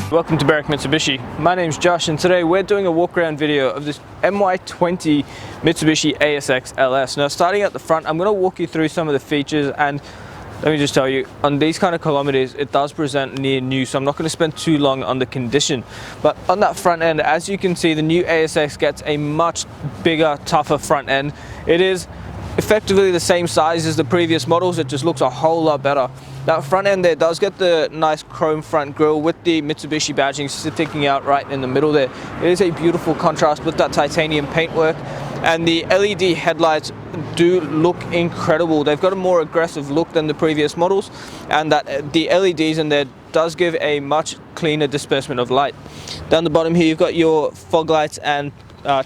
Welcome to Mitsubishi. My name's Josh and today we're doing a walk around video of this MY20 Mitsubishi ASX LS. Now starting at the front, I'm going to walk you through some of the features, and let me just tell you, on these kind of kilometers it does present near new, so I'm not going to spend too long on the condition. But on that front end, as you can see, the new ASX gets a much bigger, tougher front end. It is effectively the same size as the previous models, it just looks a whole lot better. That front end there does get the nice chrome front grille with the Mitsubishi badging sticking out right in the middle there. It is a beautiful contrast with that titanium paintwork, and the LED headlights do look incredible. They've got a more aggressive look than the previous models, and that the LEDs in there does give a much cleaner disbursement of light. Down the bottom here you've got your fog lights and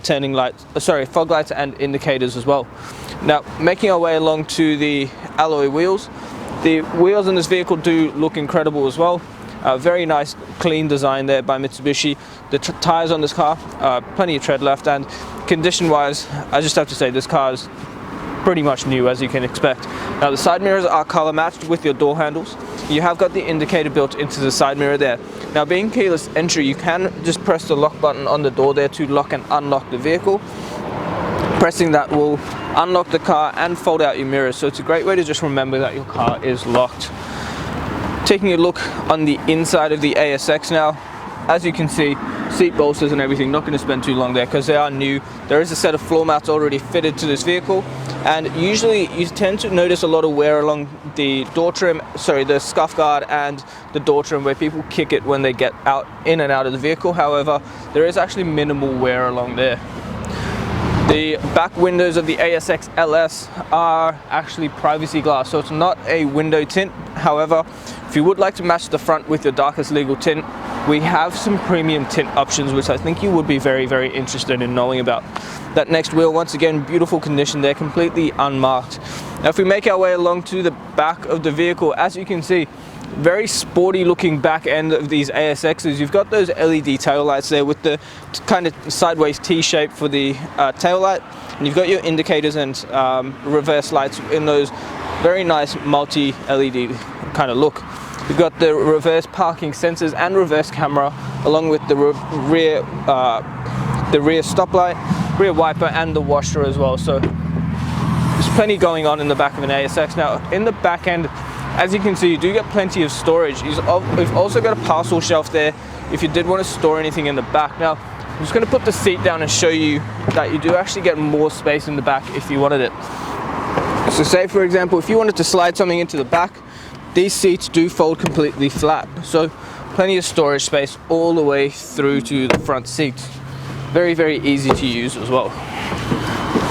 turning lights, fog lights and indicators as well. Now making our way along to the alloy wheels. The wheels in this vehicle do look incredible as well. Very nice clean design there by Mitsubishi. The tires on this car, plenty of tread left, and condition wise I just have to say this car is pretty much new, as you can expect. Now the side mirrors are color matched with your door handles. You have got the indicator built into the side mirror there. Now being keyless entry, you can just press the lock button on the door there to lock and unlock the vehicle. Pressing that will unlock the car and fold out your mirrors, so it's a great way to just remember that your car is locked. Taking a look on the inside of the ASX now, as you can see, seat bolsters and everything, not going to spend too long there because they are new. There is a set of floor mats already fitted to this vehicle, and usually you tend to notice a lot of wear along the door trim, the scuff guard and the door trim, where people kick it when they get out in and out of the vehicle. However, there is actually minimal wear along there. The back windows of the ASX LS are actually privacy glass, so it's not a window tint. However, if you would like to match the front with your darkest legal tint, we have some premium tint options which I think you would be very, very interested in knowing about. That next wheel, once again, beautiful condition there, completely unmarked. Now if we make our way along to the back of the vehicle, as you can see, very sporty looking back end of these ASXs. You've got those LED tail lights there with the kind of sideways T shape for the tail light, and you've got your indicators and reverse lights in those very nice multi LED kind of look. You've got the reverse parking sensors and reverse camera, along with the rear stoplight, rear wiper and the washer as well. So there's plenty going on in the back of an ASX. Now in the back end, as you can see, you do get plenty of storage. We've also got a parcel shelf there if you did want to store anything in the back. Now, I'm just going to put the seat down and show you that you do actually get more space in the back if you wanted it. So say, for example, if you wanted to slide something into the back, these seats do fold completely flat. So plenty of storage space all the way through to the front seats. Very, very easy to use as well.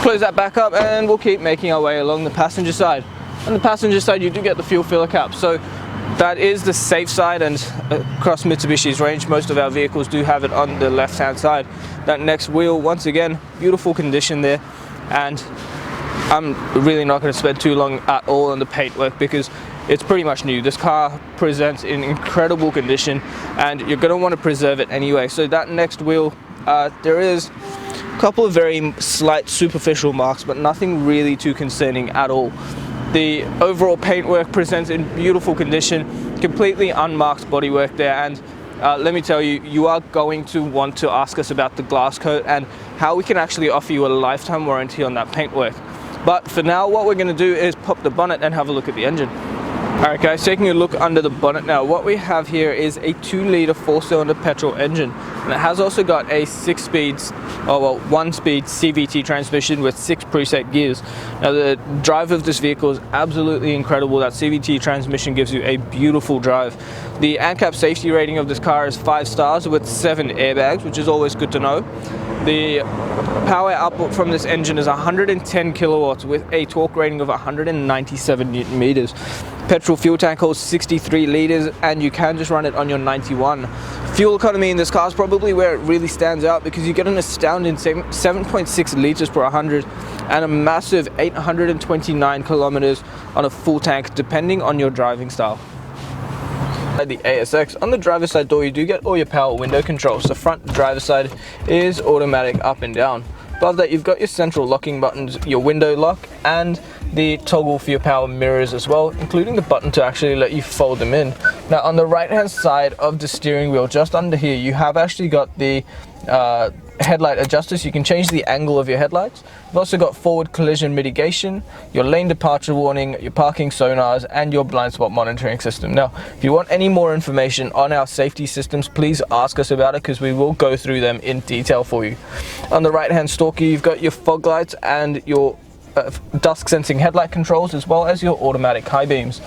Close that back up and we'll keep making our way along the passenger side. On the passenger side, you do get the fuel filler cap, so that is the safe side, and across Mitsubishi's range, most of our vehicles do have it on the left-hand side. That next wheel, once again, beautiful condition there, and I'm really not going to spend too long at all on the paintwork because it's pretty much new. This car presents in incredible condition, and you're going to want to preserve it anyway. So that next wheel, there is a couple of very slight superficial marks, but nothing really too concerning at all. The overall paintwork presents in beautiful condition, completely unmarked bodywork there, and let me tell you, you are going to want to ask us about the glass coat and how we can actually offer you a lifetime warranty on that paintwork. But for now, what we're going to do is pop the bonnet and have a look at the engine. Alright guys, taking a look under the bonnet now, what we have here is a 2-litre 4-cylinder petrol engine, and it has also got a 1-speed CVT transmission with 6 preset gears. Now the drive of this vehicle is absolutely incredible. That CVT transmission gives you a beautiful drive. The ANCAP safety rating of this car is 5 stars with 7 airbags, which is always good to know. The power output from this engine is 110 kilowatts with a torque rating of 197 newton meters. Petrol fuel tank holds 63 liters, and you can just run it on your 91. Fuel economy in this car is probably where it really stands out because you get an astounding 7.6 liters per 100 and a massive 829 kilometers on a full tank, depending on your driving style. The ASX, on the driver's side door, you do get all your power window controls. The front driver's side is automatic up and down. Above that, you've got your central locking buttons, your window lock, and the toggle for your power mirrors as well, including the button to actually let you fold them in. Now on the right hand side of the steering wheel, just under here, you have actually got the headlight adjuster, so you can change the angle of your headlights. You've also got forward collision mitigation, your lane departure warning, your parking sonars, and your blind spot monitoring system. Now, if you want any more information on our safety systems, please ask us about it, because we will go through them in detail for you. On the right hand stalker, you've got your fog lights and your dusk sensing headlight controls, as well as your automatic high beams.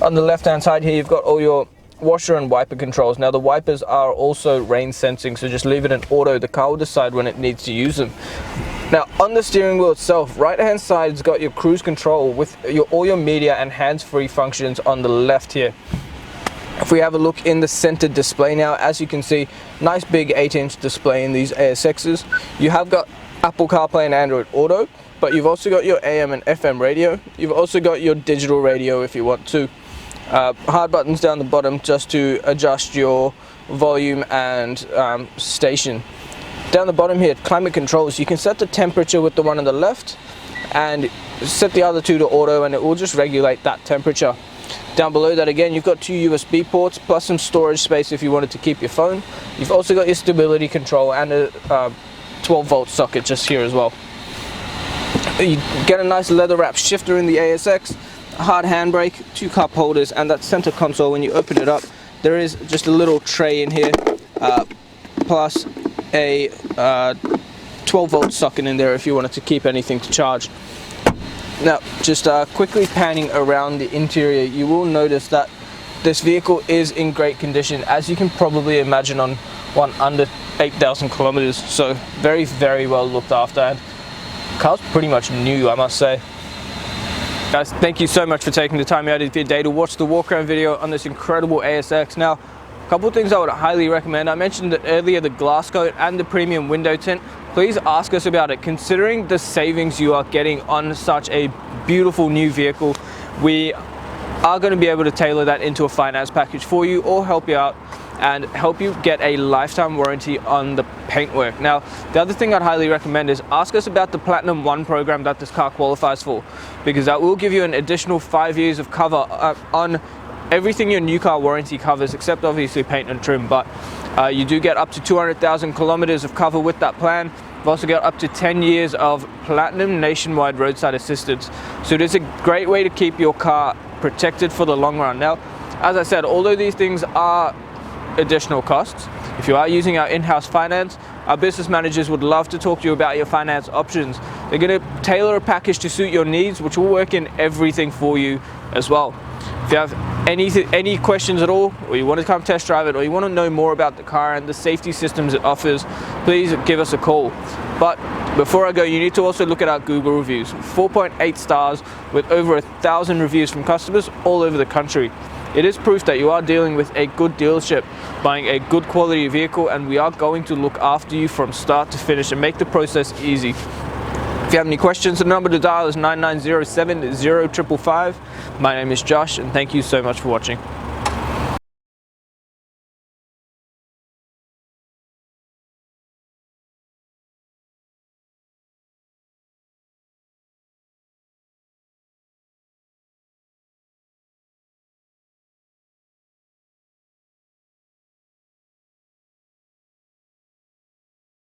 On the left hand side here, you've got all your washer and wiper controls. Now the wipers are also rain sensing, so just leave it in auto. The car will decide when it needs to use them. Now on the steering wheel itself, right hand side's got your cruise control with all your media and hands-free functions on the left here. If we have a look in the center display now, as you can see, nice big 8-inch display in these ASXs. You have got Apple CarPlay and Android Auto, but you've also got your AM and FM radio. You've also got your digital radio if you want to. Hard buttons down the bottom just to adjust your volume and station. Down the bottom here, climate controls. You can set the temperature with the one on the left and set the other two to auto, and it will just regulate that temperature. Down below that again, you've got 2 USB ports plus some storage space if you wanted to keep your phone. You've also got your stability control and a 12-volt socket just here as well. You get a nice leather wrap shifter in the ASX, a hard handbrake, 2 cup holders, and that center console. When you open it up, there is just a little tray in here, plus a 12-volt socket in there if you wanted to keep anything to charge. Now, just quickly panning around the interior, you will notice that this vehicle is in great condition, as you can probably imagine on one under 8,000 kilometers. So very, very well looked after, and the car's pretty much new, I must say. Guys, thank you so much for taking the time out of your day to watch the walk around video on this incredible ASX. Now, a couple of things I would highly recommend. I mentioned that earlier, the glass coat and the premium window tint. Please ask us about it. Considering the savings you are getting on such a beautiful new vehicle, we are going to be able to tailor that into a finance package for you, or help you out and help you get a lifetime warranty on the paintwork. Now, the other thing I'd highly recommend is ask us about the Platinum 1 program that this car qualifies for, because that will give you an additional 5 years of cover on everything your new car warranty covers, except obviously paint and trim. But you do get up to 200,000 kilometers of cover with that plan. You've also got up to 10 years of Platinum nationwide roadside assistance. So it is a great way to keep your car protected for the long run. Now, as I said, although these things are additional costs, if you are using our in-house finance, our business managers would love to talk to you about your finance options. They're going to tailor a package to suit your needs, which will work in everything for you as well. If you have any questions at all, or you want to come test drive it, or you want to know more about the car and the safety systems it offers, please give us a call. But before I go, you need to also look at our Google reviews. 4.8 stars with over 1,000 reviews from customers all over the country. It is proof that you are dealing with a good dealership, buying a good quality vehicle, and we are going to look after you from start to finish and make the process easy. If you have any questions, the number to dial is 9907 0555. My name is Josh, and thank you so much for watching.